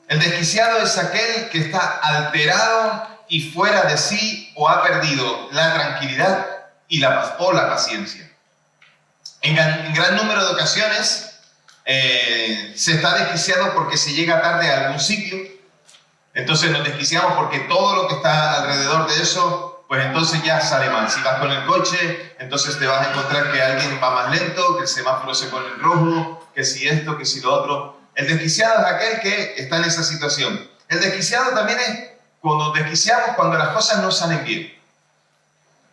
El desquiciado es aquel que está alterado y fuera de sí o ha perdido la tranquilidad y la paciencia. En gran número de ocasiones se está desquiciado porque se llega tarde a algún sitio. Entonces nos desquiciamos porque todo lo que está alrededor de eso, pues entonces ya sale mal. Si vas con el coche, entonces te vas a encontrar que alguien va más lento, que el semáforo se pone en rojo, que si esto, que si lo otro. El desquiciado es aquel que está en esa situación. El desquiciado también es cuando desquiciamos cuando las cosas no salen bien.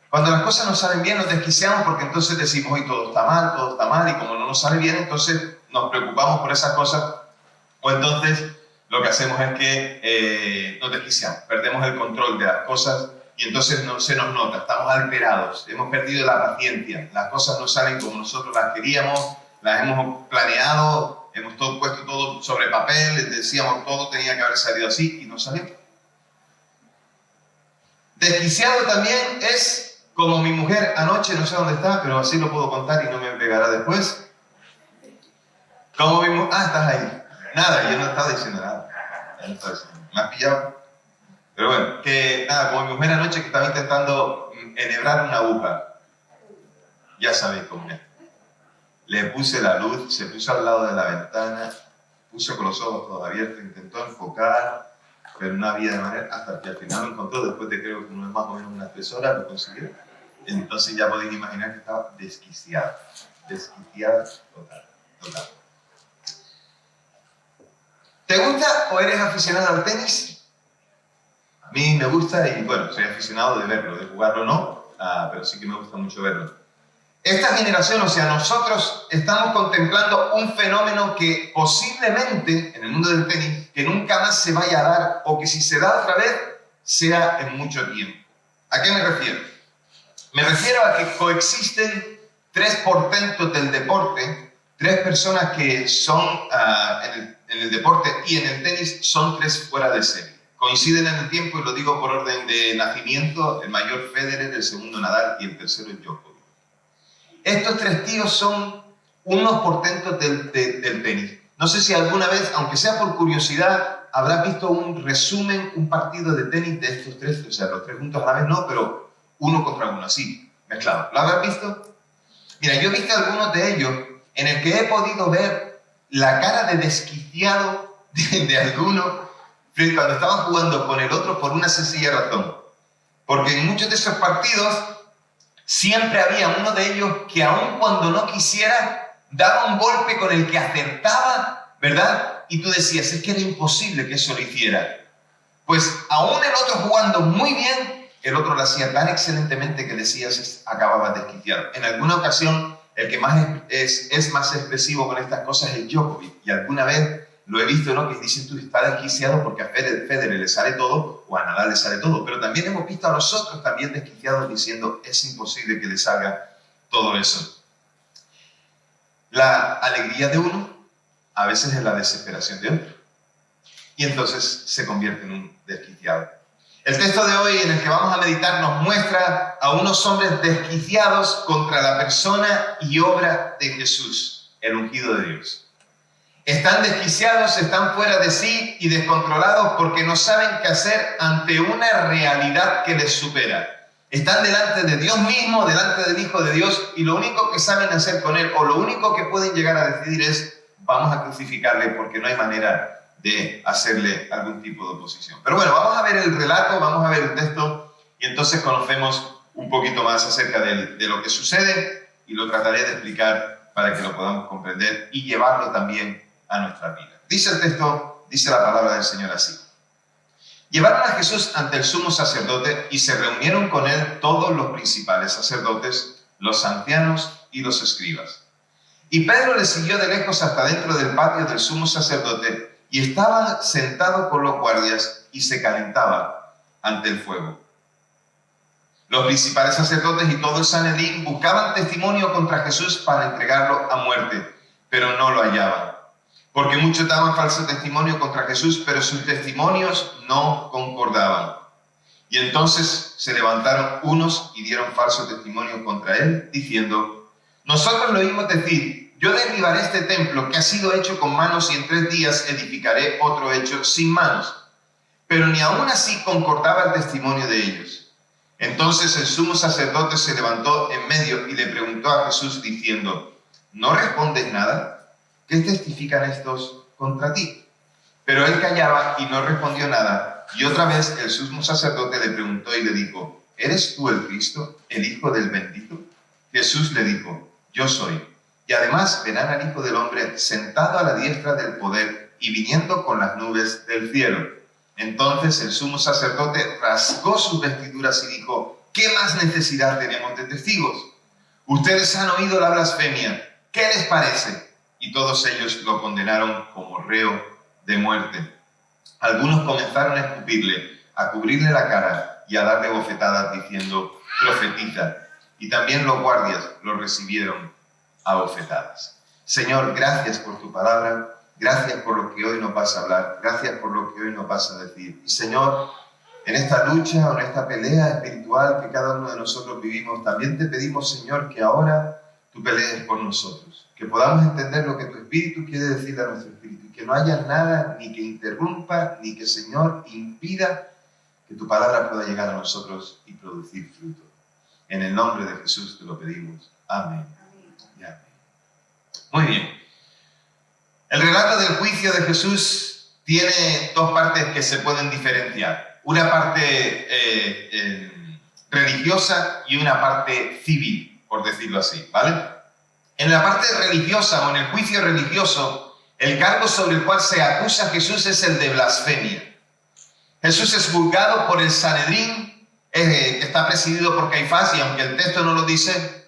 Cuando las cosas no salen bien nos desquiciamos porque entonces decimos, hoy todo está mal, y como no nos sale bien, entonces nos preocupamos por esas cosas, o entonces lo que hacemos es que nos desquiciamos, perdemos el control de las cosas y entonces no se nos nota, estamos alterados, hemos perdido la paciencia, las cosas no salen como nosotros las queríamos, las hemos planeado, hemos puesto todo sobre papel, decíamos todo tenía que haber salido así y no salió. Desquiciado también es como mi mujer anoche, no sé dónde está, pero así lo puedo contar y no me pegará después. Como mi mujer... Ah, estás ahí. Nada, yo no estaba diciendo nada. Entonces, me has pillado. Pero bueno, que nada, como mi mujer anoche que estaba intentando enhebrar una aguja. Ya sabéis cómo es. Le puse la luz, se puso al lado de la ventana, puso con los ojos todos abiertos, intentó enfocar, pero no había de manera, hasta que al final lo encontró, después de creo que más o menos unas 3 horas lo consiguió. Entonces ya podéis imaginar que estaba desquiciada total. ¿Te gusta o eres aficionado al tenis? A mí me gusta y bueno, soy aficionado de verlo, de jugarlo no, pero sí que me gusta mucho verlo. Esta generación, o sea, nosotros estamos contemplando un fenómeno que posiblemente, en el mundo del tenis, que nunca más se vaya a dar, o que si se da otra vez, sea en mucho tiempo. ¿A qué me refiero? Me refiero a que coexisten 3 portentos del deporte, 3 personas que son en el deporte y en el tenis, son 3 fuera de serie. Coinciden en el tiempo y lo digo por orden de nacimiento, el mayor Federer, el segundo Nadal y el tercero Djokovic. Estos 3 tíos son unos portentos del tenis. No sé si alguna vez, aunque sea por curiosidad, habrás visto un resumen, un partido de tenis de estos 3, o sea, los 3 juntos a la vez no, pero uno contra uno, así, mezclado. ¿Lo habrás visto? Mira, yo he visto algunos de ellos en el que he podido ver la cara de desquiciado de alguno cuando estaban jugando con el otro por una sencilla razón. Porque en muchos de esos partidos siempre había uno de ellos que aun cuando no quisiera, daba un golpe con el que acertaba, ¿verdad? Y tú decías, es que era imposible que eso lo hiciera. Pues aún el otro jugando muy bien, el otro lo hacía tan excelentemente que decías, acababa desquiciado. En alguna ocasión, el que más es más expresivo con estas cosas es Djokovic. Y alguna vez lo he visto, ¿no? Que dicen tú, está desquiciado porque a Federer le sale todo o a Nadal le sale todo. Pero también hemos visto a los otros también desquiciados diciendo, es imposible que le salga todo eso. La alegría de uno a veces es la desesperación de otro. Y entonces se convierte en un desquiciado. El texto de hoy en el que vamos a meditar nos muestra a unos hombres desquiciados contra la persona y obra de Jesús, el ungido de Dios. Están desquiciados, están fuera de sí y descontrolados porque no saben qué hacer ante una realidad que les supera. Están delante de Dios mismo, delante del Hijo de Dios, y lo único que saben hacer con Él, o lo único que pueden llegar a decidir es, vamos a crucificarle porque no hay manera de hacerle algún tipo de oposición. Pero bueno, vamos a ver el relato, vamos a ver el texto, y entonces conocemos un poquito más acerca de lo que sucede, y lo trataré de explicar para que lo podamos comprender y llevarlo también a nuestra vida. Dice el texto, dice la palabra del Señor así. Llevaron a Jesús ante el sumo sacerdote y se reunieron con él todos los principales sacerdotes, los ancianos y los escribas. Y Pedro le siguió de lejos hasta dentro del patio del sumo sacerdote y estaba sentado con los guardias y se calentaba ante el fuego. Los principales sacerdotes y todo el Sanedrín buscaban testimonio contra Jesús para entregarlo a muerte, pero no lo hallaban. Porque muchos daban falso testimonio contra Jesús, pero sus testimonios no concordaban. Y entonces se levantaron unos y dieron falso testimonio contra él, diciendo, nosotros lo oímos decir, yo derribaré este templo que ha sido hecho con manos y en 3 días edificaré otro hecho sin manos. Pero ni aún así concordaba el testimonio de ellos. Entonces el sumo sacerdote se levantó en medio y le preguntó a Jesús diciendo, ¿no respondes nada? ¿Qué testifican estos contra ti? Pero él callaba y no respondió nada. Y otra vez el sumo sacerdote le preguntó y le dijo, ¿eres tú el Cristo, el Hijo del bendito? Jesús le dijo, yo soy. Y además verán al Hijo del Hombre sentado a la diestra del poder y viniendo con las nubes del cielo. Entonces el sumo sacerdote rasgó sus vestiduras y dijo, ¿qué más necesidad tenemos de testigos? Ustedes han oído la blasfemia. ¿Qué les parece? Y todos ellos lo condenaron como reo de muerte. Algunos comenzaron a escupirle, a cubrirle la cara y a darle bofetadas diciendo, profetiza. Y también los guardias lo recibieron a bofetadas. Señor, gracias por tu palabra. Gracias por lo que hoy nos vas a hablar. Gracias por lo que hoy nos vas a decir. Y Señor, en esta lucha o en esta pelea espiritual que cada uno de nosotros vivimos, también te pedimos, Señor, que ahora tú pelees por nosotros. Que podamos entender lo que tu Espíritu quiere decirle a nuestro Espíritu. Y que no haya nada ni que interrumpa, ni que, Señor, impida que tu palabra pueda llegar a nosotros y producir fruto. En el nombre de Jesús te lo pedimos. Amén. Y amén. Muy bien. El relato del juicio de Jesús tiene 2 partes que se pueden diferenciar. Una parte religiosa y una parte civil, por decirlo así, ¿vale? En la parte religiosa o en el juicio religioso, el cargo sobre el cual se acusa a Jesús es el de blasfemia. Jesús es juzgado por el Sanedrín, que está presidido por Caifás, y aunque el texto no lo dice,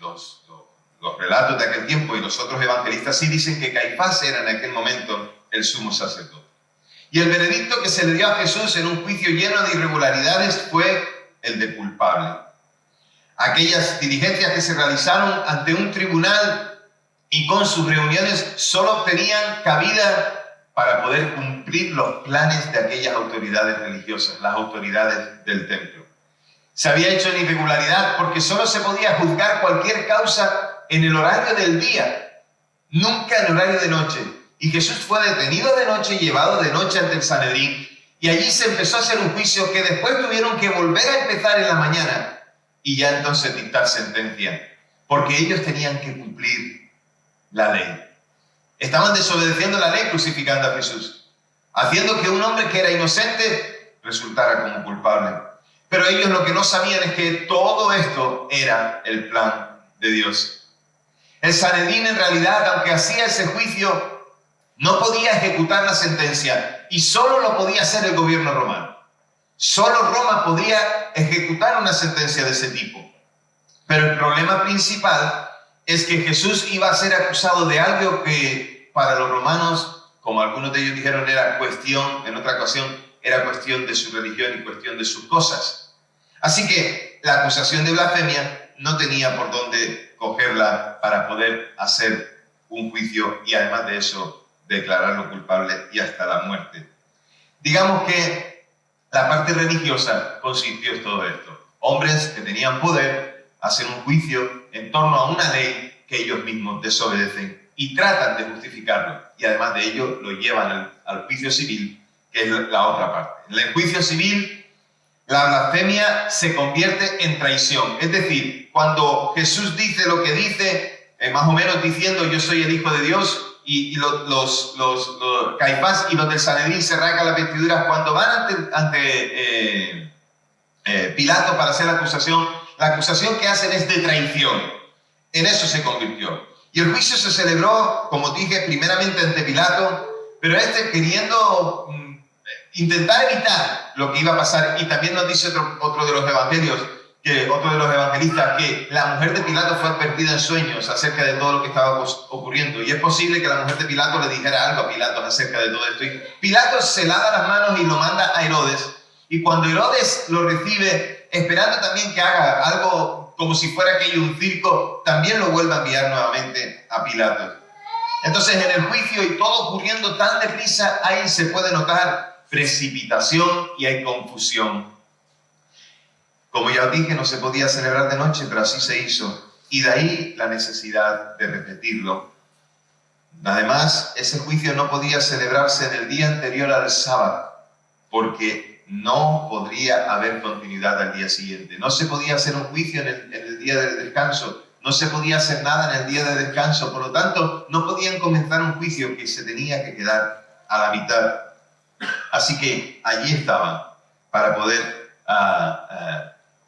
los relatos de aquel tiempo y los otros evangelistas sí dicen que Caifás era en aquel momento el sumo sacerdote. Y el veredicto que se le dio a Jesús en un juicio lleno de irregularidades fue el de culpable. Aquellas diligencias que se realizaron ante un tribunal y con sus reuniones solo tenían cabida para poder cumplir los planes de aquellas autoridades religiosas, las autoridades del templo. Se había hecho en irregularidad porque solo se podía juzgar cualquier causa en el horario del día, nunca en horario de noche. Y Jesús fue detenido de noche y llevado de noche ante el Sanedrín. Y allí se empezó a hacer un juicio que después tuvieron que volver a empezar en la mañana y ya entonces dictar sentencia, porque ellos tenían que cumplir la ley. Estaban desobedeciendo la ley crucificando a Jesús, haciendo que un hombre que era inocente resultara como culpable. Pero ellos lo que no sabían es que todo esto era el plan de Dios. El Sanedrín en realidad, aunque hacía ese juicio, no podía ejecutar la sentencia y solo lo podía hacer el gobierno romano. Solo Roma podía ejecutar una sentencia de ese tipo. Pero el problema principal es que Jesús iba a ser acusado de algo que para los romanos, como algunos de ellos dijeron, era cuestión, en otra ocasión, era cuestión de su religión y cuestión de sus cosas. Así que la acusación de blasfemia no tenía por dónde cogerla para poder hacer un juicio y además de eso declararlo culpable y hasta la muerte. Digamos que la parte religiosa consistió en todo esto. Hombres que tenían poder hacen un juicio en torno a una ley que ellos mismos desobedecen y tratan de justificarlo. Y además de ello lo llevan al juicio civil, que es la otra parte. En el juicio civil, la blasfemia se convierte en traición. Es decir, cuando Jesús dice lo que dice, más o menos diciendo yo soy el Hijo de Dios, y los Caifás y los del Sanedrín se rasgan las vestiduras cuando van ante Pilato para hacer la acusación que hacen es de traición. En eso se convirtió. Y el juicio se celebró, como dije, primeramente ante Pilato, pero queriendo intentar evitar lo que iba a pasar. Y también nos dice otro de los evangelios, otro de los evangelistas, que la mujer de Pilato fue advertida en sueños acerca de todo lo que estaba ocurriendo. Y es posible que la mujer de Pilato le dijera algo a Pilato acerca de todo esto. Y Pilato se lava las manos y lo manda a Herodes. Y cuando Herodes lo recibe, esperando también que haga algo como si fuera aquello un circo, también lo vuelve a enviar nuevamente a Pilato. Entonces, en el juicio y todo ocurriendo tan deprisa, ahí se puede notar precipitación y hay confusión. Como ya os dije, no se podía celebrar de noche, pero así se hizo. Y de ahí la necesidad de repetirlo Además, ese juicio no podía celebrarse en el día anterior al sábado, porque no podría haber continuidad al día siguiente. No se podía hacer un juicio en el día de descanso, no se podía hacer nada en el día de descanso, por lo tanto, no podían comenzar un juicio que se tenía que quedar a la mitad. Así que allí estaban para poder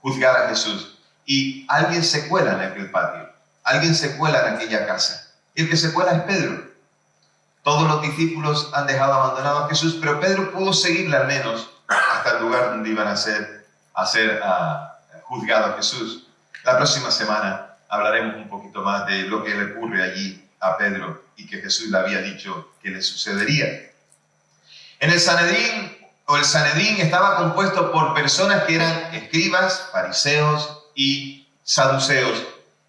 juzgar a Jesús. Y alguien se cuela en aquel patio, alguien se cuela en aquella casa. Y el que se cuela es Pedro. Todos los discípulos han dejado abandonado a Jesús, pero Pedro pudo seguirle al menos hasta el lugar donde iban a ser juzgado a Jesús. La próxima semana hablaremos un poquito más de lo que le ocurre allí a Pedro y que Jesús le había dicho que le sucedería. En el Sanedrín estaba compuesto por personas que eran escribas, fariseos y saduceos.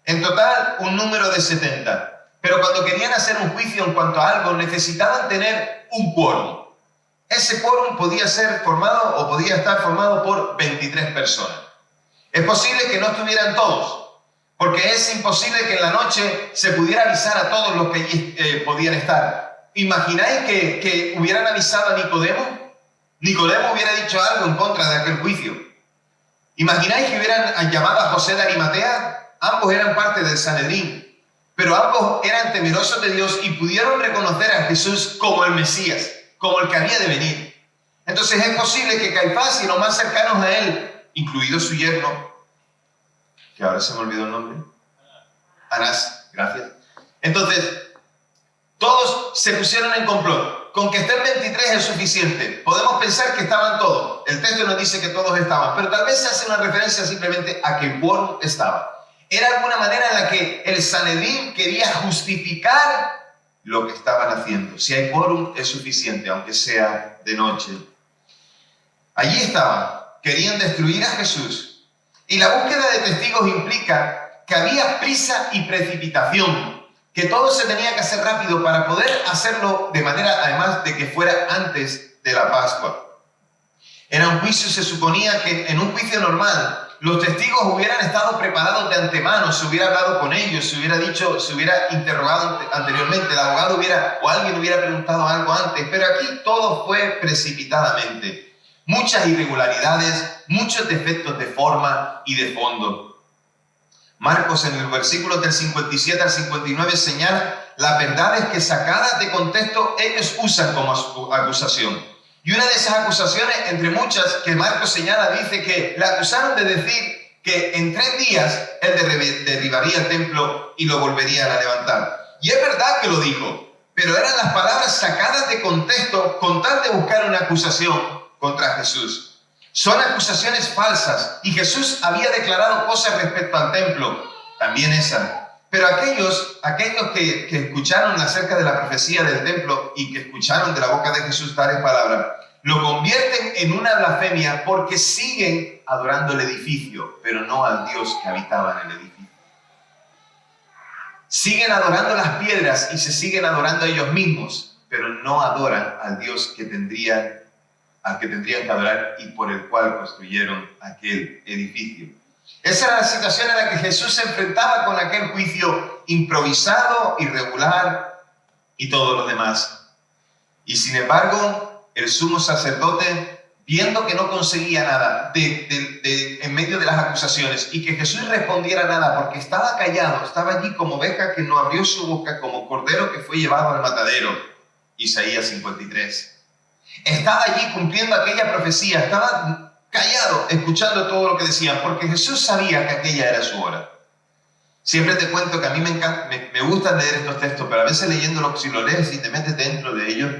En total, un número de 70. Pero cuando querían hacer un juicio en cuanto a algo, necesitaban tener un quórum. Ese quórum podía ser formado o podía estar formado por 23 personas. Es posible que no estuvieran todos, porque es imposible que en la noche se pudiera avisar a todos los que allí podían estar. ¿Imagináis que hubieran avisado a Nicodemo? Nicodemo hubiera dicho algo en contra de aquel juicio. ¿Imagináis que hubieran llamado a José de Arimatea? Ambos eran parte del Sanedrín. Pero ambos eran temerosos de Dios y pudieron reconocer a Jesús como el Mesías, como el que había de venir. Entonces es posible que Caifás y los más cercanos a él, incluido su yerno, que ahora se me olvidó el nombre, Anás, gracias. Entonces, todos se pusieron en complot. Con que estén 23 es suficiente. Podemos pensar que estaban todos. El texto nos dice que todos estaban, pero tal vez se hace una referencia simplemente a que el quórum estaba. Era alguna manera en la que el Sanedrín quería justificar lo que estaban haciendo. Si hay quórum es suficiente, aunque sea de noche. Allí estaban, querían destruir a Jesús. Y la búsqueda de testigos implica que había prisa y precipitación, que todo se tenía que hacer rápido para poder hacerlo de manera, además de que fuera antes de la Pascua. Era un juicio, se suponía que en un juicio normal, los testigos hubieran estado preparados de antemano, se hubiera hablado con ellos, se hubiera dicho, se hubiera interrogado anteriormente, el abogado o alguien hubiera preguntado algo antes, pero aquí todo fue precipitadamente. Muchas irregularidades, muchos defectos de forma y de fondo. Marcos en el versículo del 57 al 59 señala, la verdad es que sacadas de contexto ellos usan como acusación. Y una de esas acusaciones, entre muchas, que Marcos señala, dice que la acusaron de decir que en 3 días él derribaría el templo y lo volverían a levantar. Y es verdad que lo dijo, pero eran las palabras sacadas de contexto con tal de buscar una acusación contra Jesús. Son acusaciones falsas y Jesús había declarado cosas respecto al templo, también esas. Pero aquellos que escucharon acerca de la profecía del templo y que escucharon de la boca de Jesús tales palabras, lo convierten en una blasfemia porque siguen adorando el edificio, pero no al Dios que habitaba en el edificio. Siguen adorando las piedras y se siguen adorando a ellos mismos, pero no adoran al Dios al que tendrían que adorar y por el cual construyeron aquel edificio. Esa era la situación en la que Jesús se enfrentaba con aquel juicio improvisado, irregular y todo lo demás. Y sin embargo, el sumo sacerdote, viendo que no conseguía nada en medio de las acusaciones y que Jesús respondiera nada porque estaba callado, estaba allí como oveja que no abrió su boca, como cordero que fue llevado al matadero, Isaías 53. Estaba allí cumpliendo aquella profecía, estaba callado, escuchando todo lo que decían, porque Jesús sabía que aquella era su hora. Siempre te cuento que a mí me gusta leer estos textos, pero a veces leyéndolos, si lo lees y te metes dentro de ellos,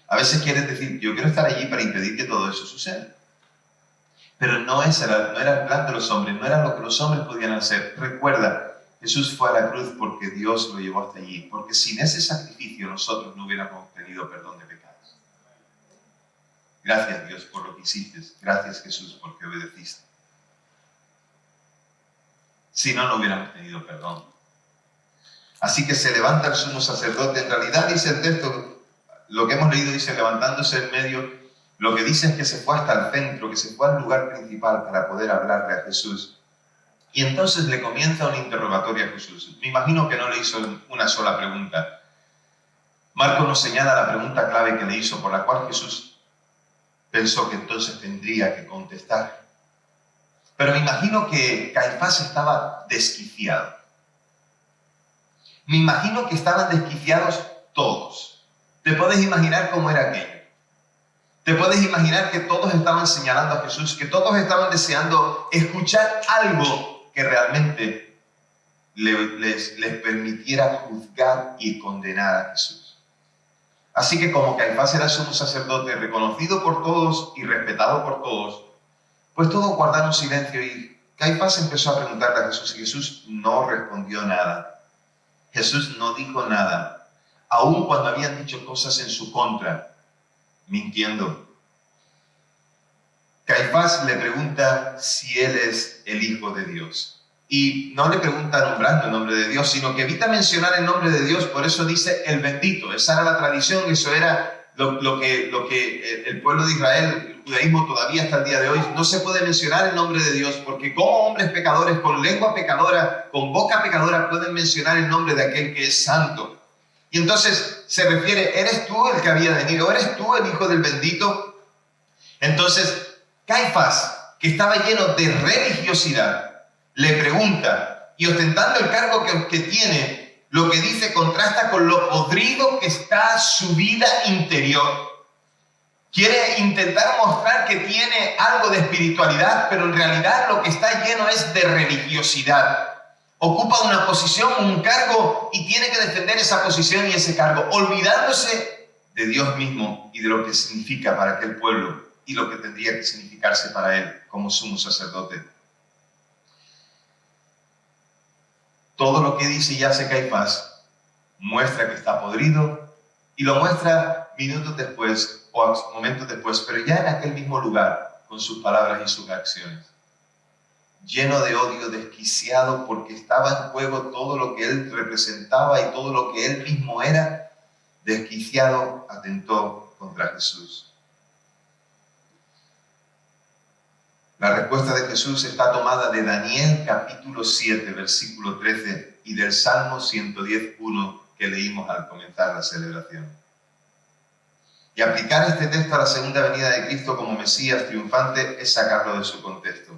a veces quieres decir, yo quiero estar allí para impedir que todo eso suceda. Pero no era el plan de los hombres, no era lo que los hombres podían hacer. Recuerda, Jesús fue a la cruz porque Dios lo llevó hasta allí, porque sin ese sacrificio nosotros no hubiéramos tenido perdón de pecados. Gracias Dios por lo que hiciste, gracias Jesús porque obedeciste. Si no, no hubiéramos tenido perdón. Así que se levanta el sumo sacerdote. En realidad dice el texto, lo que hemos leído dice levantándose en medio, lo que dice es que se fue hasta el centro, que se fue al lugar principal para poder hablarle a Jesús. Y entonces le comienza un interrogatorio a Jesús. Me imagino que no le hizo una sola pregunta. Marcos nos señala la pregunta clave que le hizo, por la cual Jesús pensó que entonces tendría que contestar. Pero me imagino que Caifás estaba desquiciado. Me imagino que estaban desquiciados todos. ¿Te puedes imaginar cómo era aquello? ¿Te puedes imaginar que todos estaban señalando a Jesús, que todos estaban deseando escuchar algo que realmente les permitiera juzgar y condenar a Jesús? Así que como Caifás era sumo sacerdote, reconocido por todos y respetado por todos, pues todos guardaron silencio y Caifás empezó a preguntarle a Jesús y Jesús no respondió nada. Jesús no dijo nada, aun cuando habían dicho cosas en su contra, mintiendo. Caifás le pregunta si él es el Hijo de Dios. Y no le pregunta nombrando el nombre de Dios, sino que evita mencionar el nombre de Dios, por eso dice el bendito. Esa era la tradición, eso era lo que el pueblo de Israel, el judaísmo todavía hasta el día de hoy, no se puede mencionar el nombre de Dios, porque como hombres pecadores, con lengua pecadora, con boca pecadora, pueden mencionar el nombre de aquel que es santo. Y entonces se refiere, ¿eres tú el que había de venir? ¿O eres tú el Hijo del bendito? Entonces, Caifás, que estaba lleno de religiosidad, le pregunta, y ostentando el cargo que tiene, lo que dice contrasta con lo podrido que está su vida interior. Quiere intentar mostrar que tiene algo de espiritualidad, pero en realidad lo que está lleno es de religiosidad. Ocupa una posición, un cargo, y tiene que defender esa posición y ese cargo, olvidándose de Dios mismo y de lo que significa para aquel pueblo y lo que tendría que significarse para él como sumo sacerdote. Todo lo que dice y hace Caifás muestra que está podrido y lo muestra minutos después o momentos después, pero ya en aquel mismo lugar con sus palabras y sus acciones. Lleno de odio, desquiciado porque estaba en juego todo lo que él representaba y todo lo que él mismo era, desquiciado atentó contra Jesús. La respuesta de Jesús está tomada de Daniel capítulo 7, versículo 13 y del Salmo 110.1 que leímos al comenzar la celebración. Y aplicar este texto a la segunda venida de Cristo como Mesías triunfante es sacarlo de su contexto.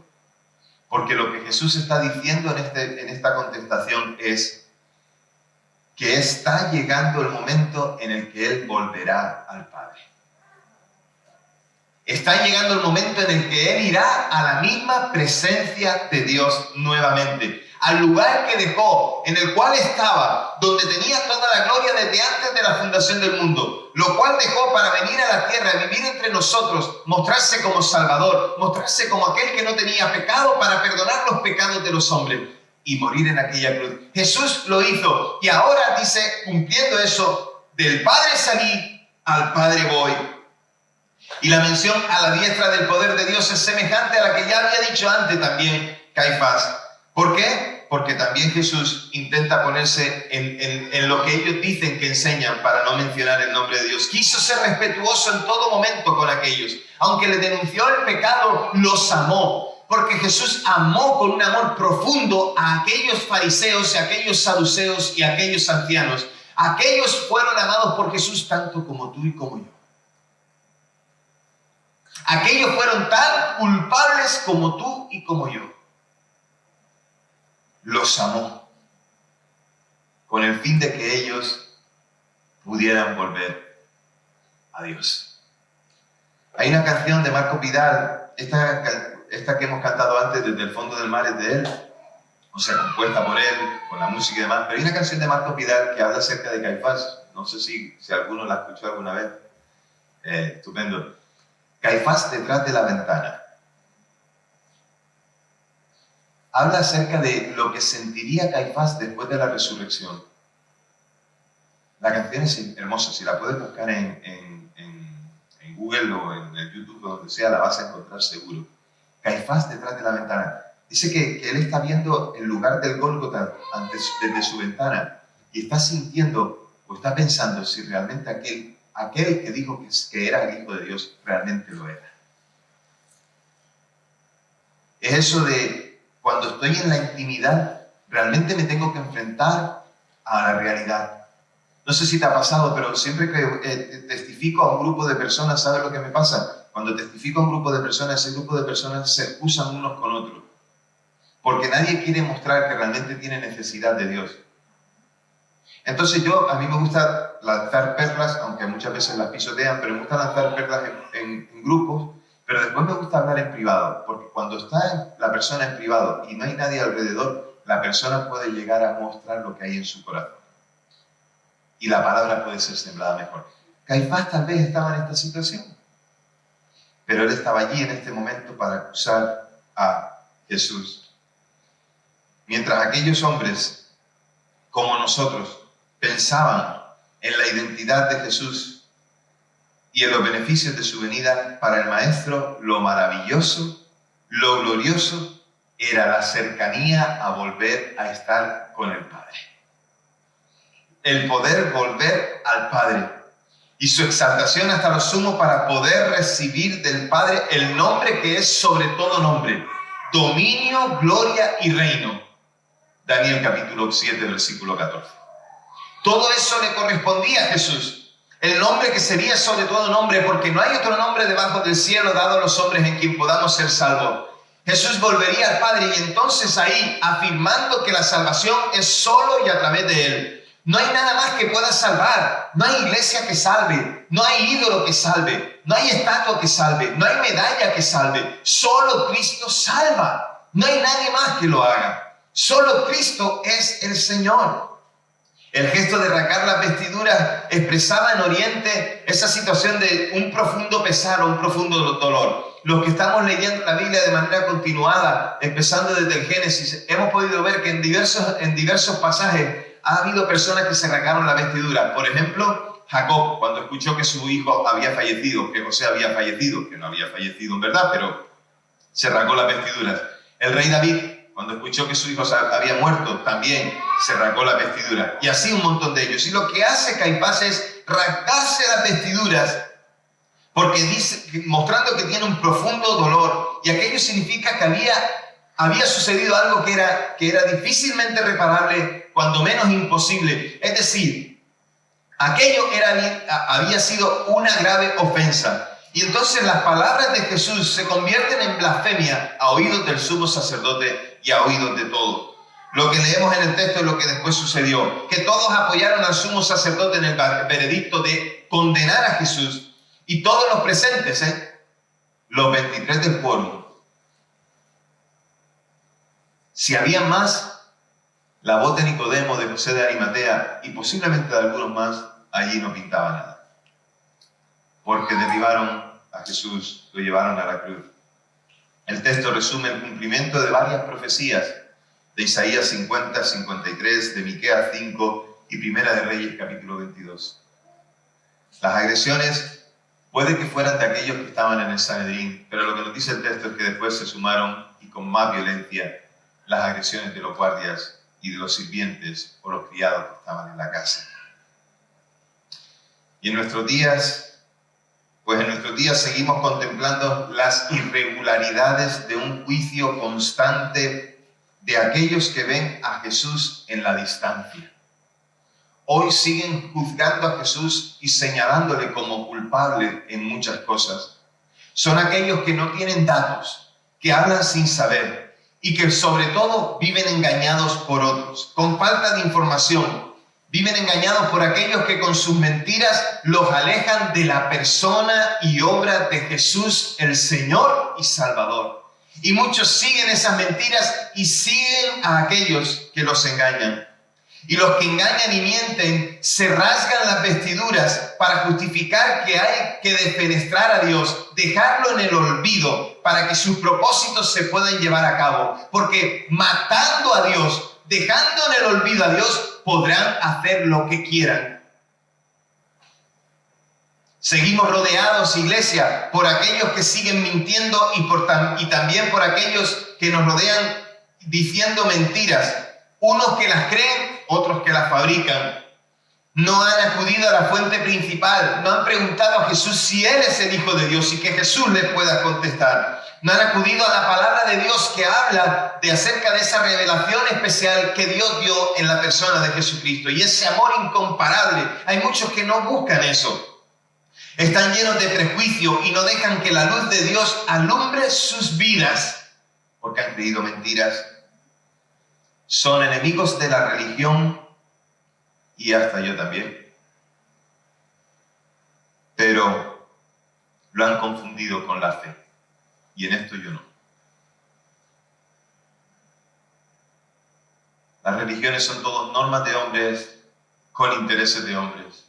Porque lo que Jesús está diciendo en esta contestación es que está llegando el momento en el que Él volverá al Padre. Está llegando el momento en el que Él irá a la misma presencia de Dios nuevamente, al lugar que dejó, en el cual estaba, donde tenía toda la gloria desde antes de la fundación del mundo, lo cual dejó para venir a la tierra, vivir entre nosotros, mostrarse como Salvador, mostrarse como aquel que no tenía pecado para perdonar los pecados de los hombres y morir en aquella cruz. Jesús lo hizo y ahora dice, cumpliendo eso, del Padre salí, al Padre voy. Y la mención a la diestra del poder de Dios es semejante a la que ya había dicho antes también Caifás. ¿Por qué? Porque también Jesús intenta ponerse en lo que ellos dicen que enseñan para no mencionar el nombre de Dios. Quiso ser respetuoso en todo momento con aquellos. Aunque le denunció el pecado, los amó. Porque Jesús amó con un amor profundo a aquellos fariseos, y a aquellos saduceos y a aquellos ancianos. Aquellos fueron amados por Jesús tanto como tú y como yo. Aquellos fueron tan culpables como tú y como yo. Los amó con el fin de que ellos pudieran volver a Dios. Hay una canción de Marcos Vidal, esta que hemos cantado antes, Desde el fondo del mar, es de él, o sea, compuesta por él, con la música y demás, pero hay una canción de Marcos Vidal que habla acerca de Caifás. No sé si alguno la escuchó alguna vez. Estupendo. Caifás detrás de la ventana. Habla acerca de lo que sentiría Caifás después de la resurrección. La canción es hermosa, si la puedes buscar en Google o en el YouTube o donde sea, la vas a encontrar seguro. Caifás detrás de la ventana. Dice que él está viendo el lugar del Gólgota desde su ventana y está sintiendo o está pensando si realmente aquel que dijo que era el Hijo de Dios realmente lo era. Es eso de cuando estoy en la intimidad, realmente me tengo que enfrentar a la realidad. No sé si te ha pasado, pero siempre que testifico a un grupo de personas, ¿sabes lo que me pasa? Cuando testifico a un grupo de personas, ese grupo de personas se excusan unos con otros. Porque nadie quiere mostrar que realmente tiene necesidad de Dios. Entonces a mí me gusta lanzar perlas, aunque muchas veces las pisotean, pero me gusta lanzar perlas en grupos, pero después me gusta hablar en privado, porque cuando está la persona en privado y no hay nadie alrededor, la persona puede llegar a mostrar lo que hay en su corazón. Y la palabra puede ser sembrada mejor. Caifás tal vez estaba en esta situación, pero él estaba allí en este momento para acusar a Jesús. Mientras aquellos hombres, como nosotros, pensaban en la identidad de Jesús y en los beneficios de su venida, para el Maestro lo maravilloso, lo glorioso, era la cercanía a volver a estar con el Padre. El poder volver al Padre y su exaltación hasta lo sumo para poder recibir del Padre el nombre que es sobre todo nombre, dominio, gloria y reino. Daniel capítulo 7, versículo 14. Todo eso le correspondía a Jesús. El nombre que sería sobre todo nombre, porque no hay otro nombre debajo del cielo dado a los hombres en quien podamos ser salvos. Jesús volvería al Padre y entonces ahí, afirmando que la salvación es solo y a través de Él. No hay nada más que pueda salvar. No hay iglesia que salve. No hay ídolo que salve. No hay estatua que salve. No hay medalla que salve. Solo Cristo salva. No hay nadie más que lo haga. Solo Cristo es el Señor. El gesto de arrancar las vestiduras expresaba en Oriente esa situación de un profundo pesar o un profundo dolor. Los que estamos leyendo la Biblia de manera continuada, empezando desde el Génesis, hemos podido ver que en diversos pasajes ha habido personas que se arrancaron la vestidura. Por ejemplo, Jacob, cuando escuchó que su hijo había fallecido, que José había fallecido, que no había fallecido en verdad, pero se arrancó las vestiduras. El rey David, cuando escuchó que su hijo había muerto, también se arrancó la vestidura. Y así un montón de ellos. Y lo que hace Caifás es rasgarse las vestiduras, porque dice, mostrando que tiene un profundo dolor. Y aquello significa que había sucedido algo que era difícilmente reparable, cuando menos imposible. Es decir, aquello había sido una grave ofensa. Y entonces las palabras de Jesús se convierten en blasfemia a oídos del sumo sacerdote y a oídos de todos. Lo que leemos en el texto es lo que después sucedió, que todos apoyaron al sumo sacerdote en el veredicto de condenar a Jesús. Y todos los presentes, los 23 del quórum, si había más, la voz de Nicodemo, de José de Arimatea y posiblemente de algunos más, allí no pintaba nada. Porque derribaron a Jesús, lo llevaron a la cruz. El texto resume el cumplimiento de varias profecías, de Isaías 50, 53, de Miqueas 5 y Primera de Reyes capítulo 22. Las agresiones puede que fueran de aquellos que estaban en el Sanedrín, pero lo que nos dice el texto es que después se sumaron, y con más violencia, las agresiones de los guardias y de los sirvientes o los criados que estaban en la casa. Y en nuestros días seguimos contemplando las irregularidades de un juicio constante de aquellos que ven a Jesús en la distancia. Hoy siguen juzgando a Jesús y señalándole como culpable en muchas cosas. Son aquellos que no tienen datos, que hablan sin saber y que sobre todo viven engañados por otros, con falta de información. Viven engañados por aquellos que con sus mentiras los alejan de la persona y obra de Jesús, el Señor y Salvador. Y muchos siguen esas mentiras y siguen a aquellos que los engañan. Y los que engañan y mienten se rasgan las vestiduras para justificar que hay que defenestrar a Dios, dejarlo en el olvido para que sus propósitos se puedan llevar a cabo. Porque matando a Dios, dejando en el olvido a Dios, podrán hacer lo que quieran. Seguimos rodeados, iglesia, por aquellos que siguen mintiendo y también por aquellos que nos rodean diciendo mentiras. Unos que las creen, otros que las fabrican. No han acudido a la fuente principal, no han preguntado a Jesús si Él es el Hijo de Dios y que Jesús les pueda contestar. no han acudido a la palabra de Dios que habla de acerca de esa revelación especial que Dios dio en la persona de Jesucristo y ese amor incomparable. Hay muchos que no buscan eso. Están llenos de prejuicio y no dejan que la luz de Dios alumbre sus vidas porque han creído mentiras. Son enemigos de la religión y hasta yo también. Pero lo han confundido con la fe. Y en esto yo no. Las religiones son todas normas de hombres con intereses de hombres.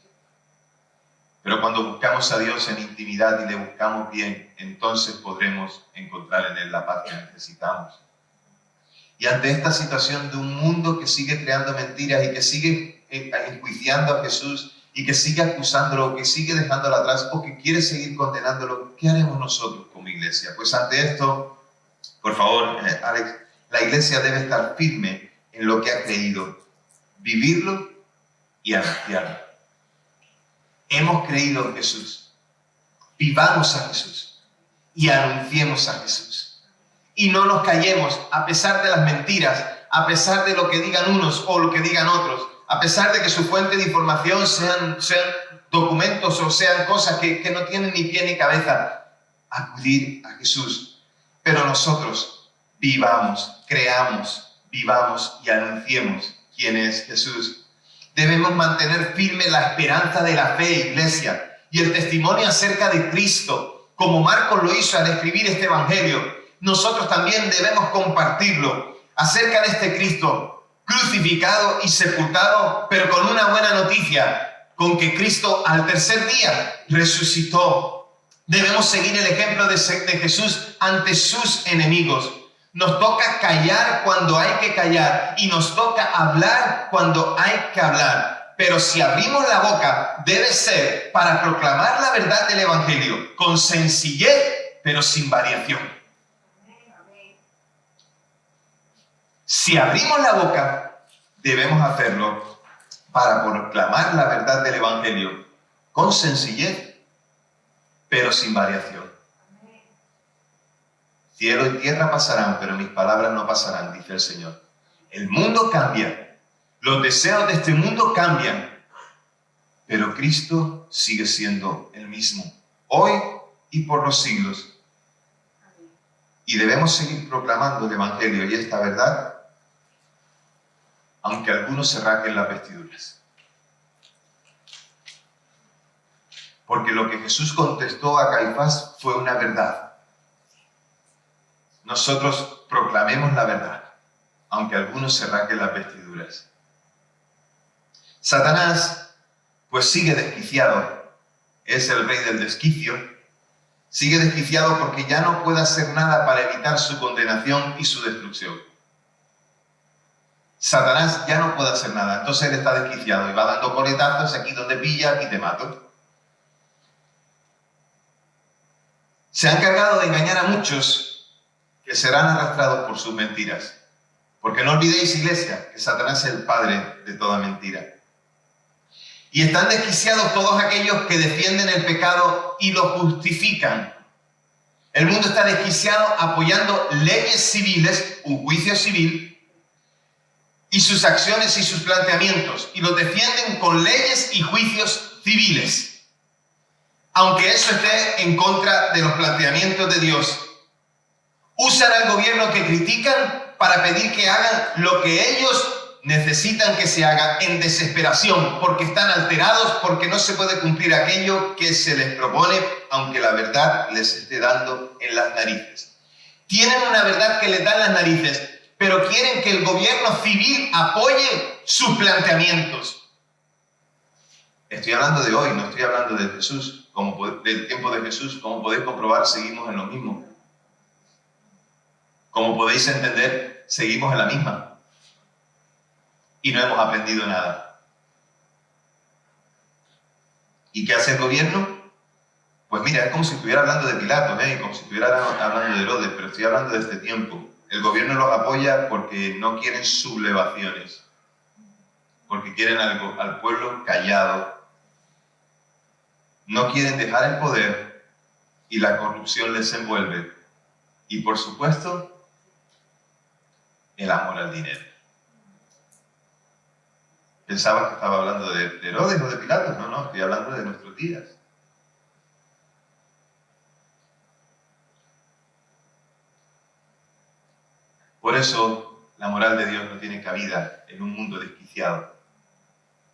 Pero cuando buscamos a Dios en intimidad y le buscamos bien, entonces podremos encontrar en Él la paz que necesitamos. Y ante esta situación de un mundo que sigue creando mentiras y que sigue enjuiciando a Jesús y que sigue acusándolo, que sigue dejándolo atrás o que quiere seguir condenándolo, ¿qué haremos nosotros como iglesia? Pues ante esto, por favor, Alex, la iglesia debe estar firme en lo que ha creído, vivirlo y anunciarlo. Hemos creído en Jesús, vivamos a Jesús y anunciemos a Jesús. Y no nos callemos a pesar de las mentiras, a pesar de lo que digan unos o lo que digan otros, a pesar de que su fuente de información sean documentos o sean cosas que no tienen ni pie ni cabeza. Acudir a Jesús. Pero nosotros vivamos, creamos, vivamos y anunciemos quién es Jesús. Debemos mantener firme la esperanza de la fe, iglesia, y el testimonio acerca de Cristo, como Marcos lo hizo al escribir este evangelio. Nosotros también debemos compartirlo acerca de este Cristo crucificado y sepultado, pero con una buena noticia, con que Cristo al tercer día resucitó. Debemos seguir el ejemplo de Jesús ante sus enemigos. Nos toca callar cuando hay que callar y nos toca hablar cuando hay que hablar. Pero si abrimos la boca, debe ser para proclamar la verdad del Evangelio, con sencillez, pero sin variación. Si abrimos la boca, debemos hacerlo para proclamar la verdad del Evangelio, con sencillez, pero sin variación. Cielo y tierra pasarán, pero mis palabras no pasarán, dice el Señor. El mundo cambia, los deseos de este mundo cambian, pero Cristo sigue siendo el mismo, hoy y por los siglos. Y debemos seguir proclamando el Evangelio y esta verdad, aunque algunos se rasguen las vestiduras. Porque lo que Jesús contestó a Caifás fue una verdad. Nosotros proclamemos la verdad, aunque algunos se rasguen las vestiduras. Satanás, pues sigue desquiciado, es el rey del desquicio, sigue desquiciado porque ya no puede hacer nada para evitar su condenación y su destrucción. Satanás ya no puede hacer nada, entonces él está desquiciado y va dando coletazos, aquí donde pilla, aquí te mato. Se ha encargado de engañar a muchos que serán arrastrados por sus mentiras. Porque no olvidéis, iglesia, que Satanás es el padre de toda mentira. Y están desquiciados todos aquellos que defienden el pecado y lo justifican. El mundo está desquiciado apoyando leyes civiles, un juicio civil, y sus acciones y sus planteamientos, y los defienden con leyes y juicios civiles, aunque eso esté en contra de los planteamientos de Dios. Usan al gobierno que critican para pedir que hagan lo que ellos necesitan que se haga en desesperación, porque están alterados, porque no se puede cumplir aquello que se les propone, aunque la verdad les esté dando en las narices. Tienen una verdad que les da en las narices, pero quieren que el gobierno civil apoye sus planteamientos. Estoy hablando de hoy, no estoy hablando de Jesús, del tiempo de Jesús. Como podéis comprobar, seguimos en lo mismo. Como podéis entender, seguimos en la misma. Y no hemos aprendido nada. ¿Y qué hace el gobierno? Pues mira, es como si estuviera hablando de Pilato, como si estuviera hablando de Herodes, pero estoy hablando de este tiempo. El gobierno los apoya porque no quieren sublevaciones, porque quieren al pueblo callado. No quieren dejar el poder y la corrupción les envuelve Y por supuesto, el amor al dinero. ¿Pensabas que estaba hablando de Herodes o de Pilatos? No, estoy hablando de nuestros días. Por eso, la moral de Dios no tiene cabida en un mundo desquiciado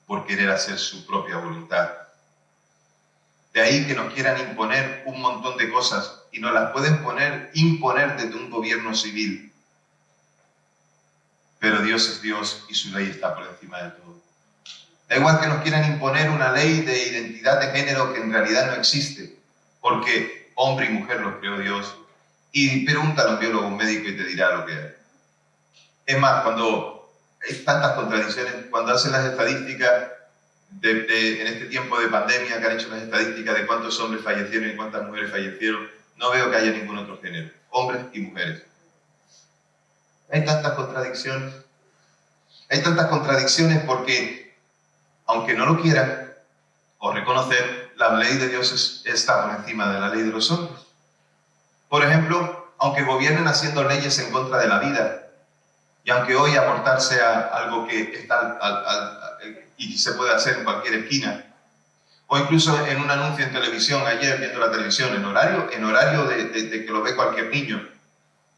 por querer hacer su propia voluntad. De ahí que nos quieran imponer un montón de cosas y nos las pueden imponer desde un gobierno civil. Pero Dios es Dios y su ley está por encima de todo. Da igual que nos quieran imponer una ley de identidad de género que en realidad no existe, porque hombre y mujer los creó Dios. Y pregúntale a un biólogo, un médico y te dirá lo que hay. Es más, cuando hay tantas contradicciones, cuando hacen las estadísticas en este tiempo de pandemia, que han hecho las estadísticas de cuántos hombres fallecieron y cuántas mujeres fallecieron, no veo que haya ningún otro género, hombres y mujeres. Hay tantas contradicciones. Hay tantas contradicciones porque, aunque no lo quieran o reconocer, la ley de Dios está por encima de la ley de los hombres. Por ejemplo, aunque gobiernen haciendo leyes en contra de la vida, y aunque hoy abortar sea algo que está y se puede hacer en cualquier esquina, o incluso en un anuncio en televisión, ayer viendo la televisión, en horario de que lo ve cualquier niño,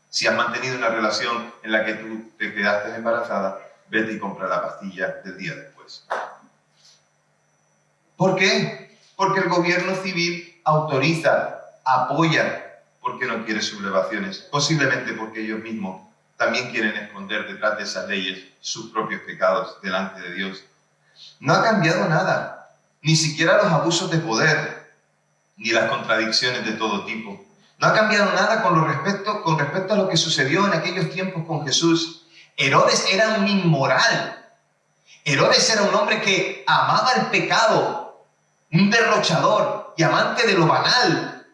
si has mantenido una relación en la que tú te quedaste embarazada, vete y compra la pastilla del día después. ¿Por qué? Porque el gobierno civil autoriza, apoya, porque no quiere sublevaciones, posiblemente porque ellos mismos también quieren esconder detrás de esas leyes sus propios pecados delante de Dios. No ha cambiado nada, ni siquiera los abusos de poder, ni las contradicciones de todo tipo. No ha cambiado nada con respecto a lo que sucedió en aquellos tiempos con Jesús. Herodes era un inmoral. Herodes era un hombre que amaba el pecado, un derrochador y amante de lo banal.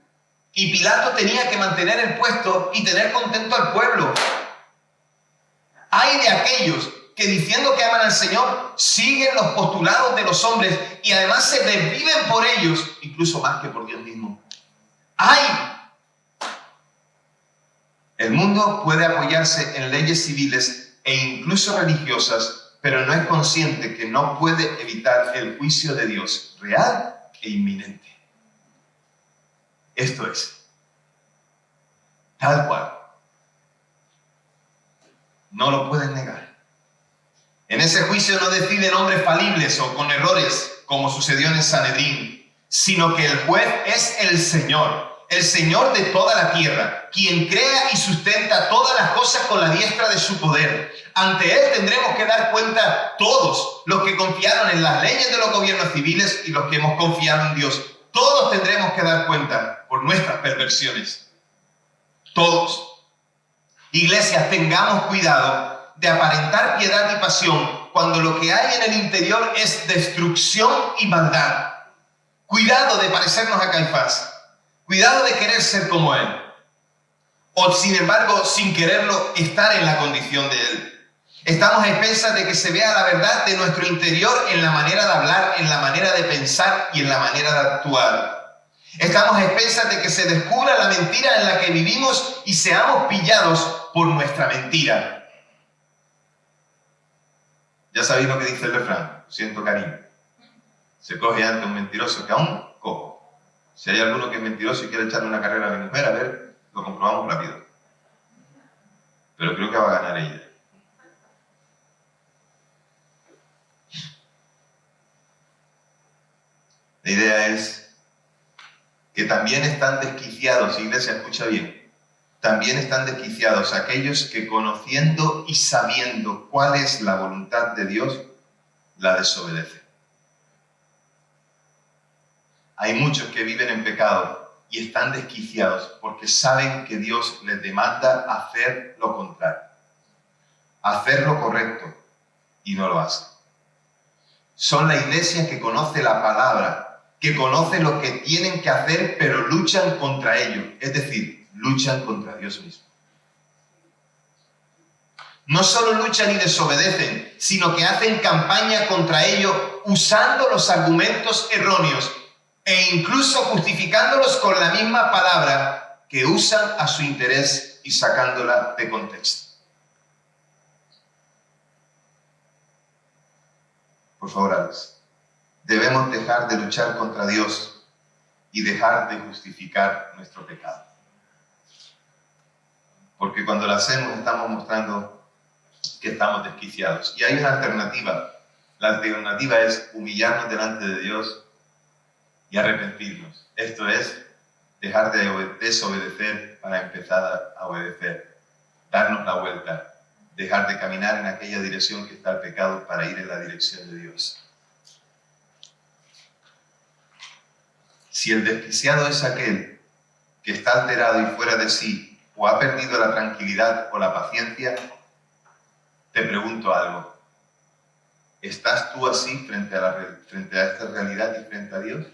Y Pilato tenía que mantener el puesto y tener contento al pueblo. Hay de aquellos que diciendo que aman al Señor, siguen los postulados de los hombres y además se desviven por ellos, incluso más que por Dios mismo. ¡Ay! El mundo puede apoyarse en leyes civiles e incluso religiosas, pero no es consciente que no puede evitar el juicio de Dios real e inminente. Esto es, tal cual. No lo pueden negar. En ese juicio no deciden hombres falibles o con errores, como sucedió en el Sanedrín, sino que el juez es el Señor de toda la tierra, quien crea y sustenta todas las cosas con la diestra de su poder. Ante Él tendremos que dar cuenta todos los que confiaron en las leyes de los gobiernos civiles y los que hemos confiado en Dios. Todos tendremos que dar cuenta por nuestras perversiones. Todos. Iglesias, tengamos cuidado de aparentar piedad y pasión cuando lo que hay en el interior es destrucción y maldad. Cuidado de parecernos a Caifás. Cuidado de querer ser como él. O, sin embargo, sin quererlo, estar en la condición de él. Estamos a expensas de que se vea la verdad de nuestro interior en la manera de hablar, en la manera de pensar y en la manera de actuar. Estamos a expensas de que se descubra la mentira en la que vivimos y seamos pillados por nuestra mentira. Ya sabéis lo que dice el refrán, siento cariño. Se coge antes un mentiroso que a un cojo. Si hay alguno que es mentiroso y quiere echarle una carrera a mi mujer, a ver, lo comprobamos rápido. Pero creo que va a ganar ella. La idea es que también están desquiciados, iglesia, escucha bien, también están desquiciados aquellos que conociendo y sabiendo cuál es la voluntad de Dios, la desobedecen. Hay muchos que viven en pecado y están desquiciados porque saben que Dios les demanda hacer lo contrario, hacer lo correcto, y no lo hacen. Son la iglesia que conoce la palabra, que conoce lo que tienen que hacer, pero luchan contra ello, es decir, luchan contra Dios mismo. No solo luchan y desobedecen, sino que hacen campaña contra ello usando los argumentos erróneos e incluso justificándolos con la misma palabra que usan a su interés veces y sacándola de contexto. Por favor, Alex, debemos dejar de luchar contra Dios y dejar de justificar nuestro pecado. Porque cuando lo hacemos estamos mostrando que estamos desquiciados. Y hay una alternativa. La alternativa es humillarnos delante de Dios y arrepentirnos. Esto es dejar de desobedecer para empezar a obedecer. Darnos la vuelta. Dejar de caminar en aquella dirección que está el pecado para ir en la dirección de Dios. Si el desquiciado es aquel que está alterado y fuera de sí, o ha perdido la tranquilidad o la paciencia, te pregunto algo. ¿Estás tú así frente a esta realidad y frente a Dios?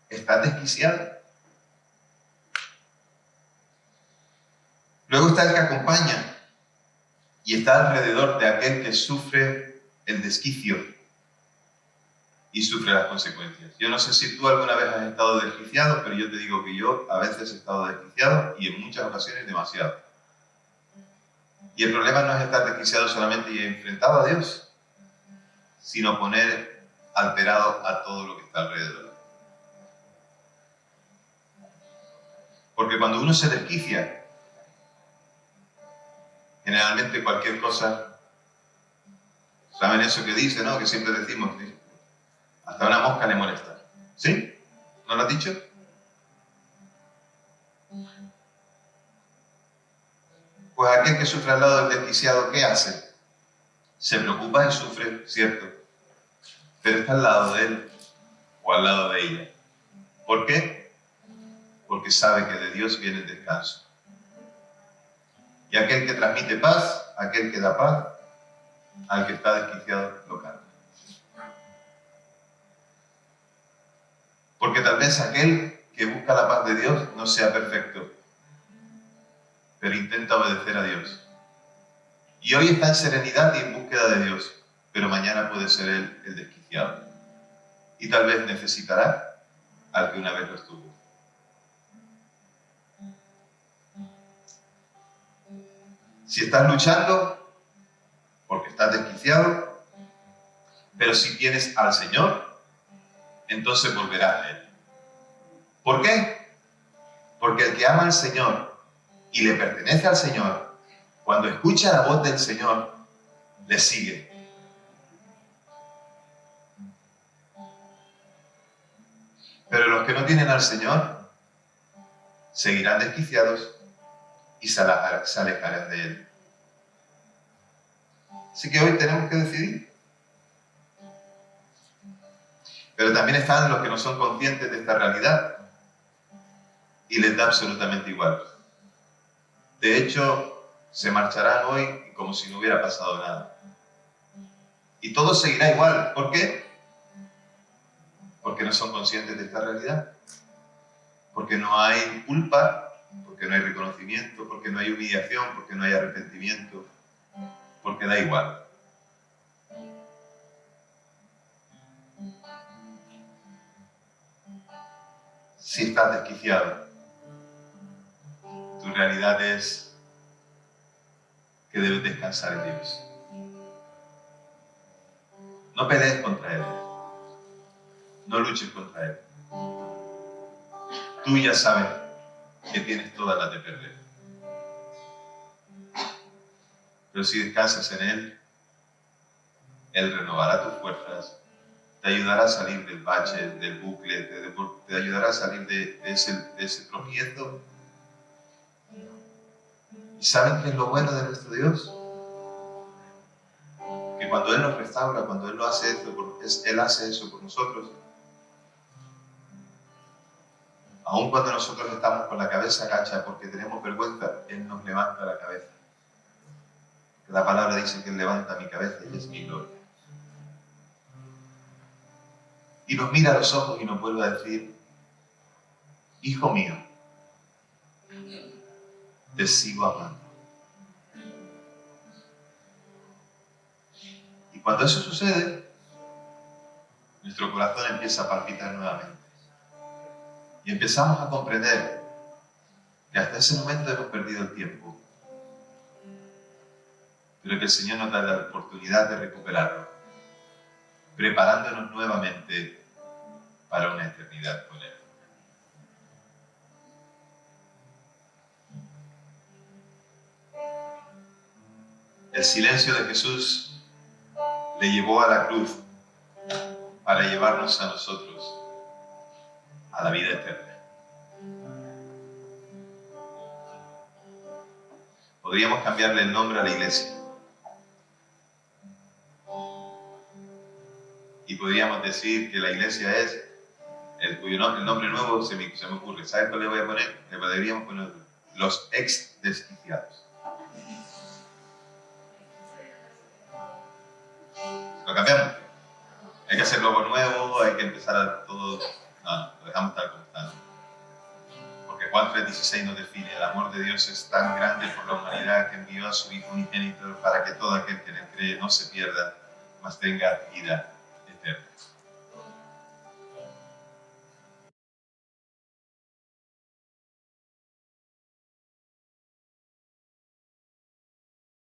¿Estás desquiciado? Luego está el que acompaña y está alrededor de aquel que sufre el desquicio y sufre las consecuencias. Yo no sé si tú alguna vez has estado desquiciado, pero yo te digo que yo a veces he estado desquiciado y en muchas ocasiones demasiado. Y el problema no es estar desquiciado solamente y enfrentado a Dios, sino poner alterado a todo lo que está alrededor. Porque cuando uno se desquicia, generalmente cualquier cosa, ¿saben eso que dice, no? Que siempre decimos, ¿sí? Hasta una mosca le molesta. ¿Sí? ¿No lo has dicho? Pues aquel que sufre al lado del desquiciado, ¿qué hace? Se preocupa y sufre, cierto, pero está al lado de él o al lado de ella. ¿Por qué? Porque sabe que de Dios viene el descanso. Y aquel que transmite paz, aquel que da paz, al que está desquiciado lo calma. Porque tal vez aquel que busca la paz de Dios no sea perfecto, pero intenta obedecer a Dios. Y hoy está en serenidad y en búsqueda de Dios, pero mañana puede ser él el desquiciado. Y tal vez necesitará al que una vez lo estuvo. Si estás luchando, porque estás desquiciado, pero si tienes al Señor, entonces volverás a Él. ¿Por qué? Porque el que ama al Señor y le pertenece al Señor, cuando escucha la voz del Señor, le sigue. Pero los que no tienen al Señor, seguirán desquiciados y se alejarán de Él. Así que hoy tenemos que decidir. Pero también están los que no son conscientes de esta realidad y les da absolutamente igual. De hecho, se marcharán hoy como si no hubiera pasado nada. Y todo seguirá igual. ¿Por qué? Porque no son conscientes de esta realidad. Porque no hay culpa, porque no hay reconocimiento, porque no hay humillación, porque no hay arrepentimiento, porque da igual. Si estás desquiciado, tu realidad es que debes descansar en Dios. No pelees contra Él. No luches contra Él. Tú ya sabes que tienes todas las de perder. Pero si descansas en Él, Él renovará tus fuerzas, te ayudará a salir del bache, del bucle, te ayudará a salir de ese tropiezo. ¿Y saben qué es lo bueno de nuestro Dios? Que cuando Él nos restaura, cuando Él hace eso por nosotros, aun cuando nosotros estamos con la cabeza agacha porque tenemos vergüenza, Él nos levanta la cabeza. La palabra dice que Él levanta mi cabeza y es mi gloria. Y nos mira a los ojos y nos vuelve a decir, hijo mío, te sigo amando. Y cuando eso sucede, nuestro corazón empieza a palpitar nuevamente. Y empezamos a comprender que hasta ese momento hemos perdido el tiempo, pero que el Señor nos da la oportunidad de recuperarlo, preparándonos nuevamente para una eternidad con Él. El silencio de Jesús le llevó a la cruz para llevarnos a nosotros a la vida eterna. Podríamos cambiarle el nombre a la iglesia y podríamos decir que la iglesia es el nombre nuevo se me ocurre. ¿Sabes cuál le voy a poner? Le deberíamos poner los ex-desquiciados. ¿Lo cambiamos? Hay que hacer logo nuevo, hay que empezar a todo. No, lo dejamos tal como está. Porque Juan 3:16 nos define: el amor de Dios es tan grande por la humanidad que envió a su Hijo unigénito para que todo aquel que en él cree no se pierda, mas tenga vida eterna.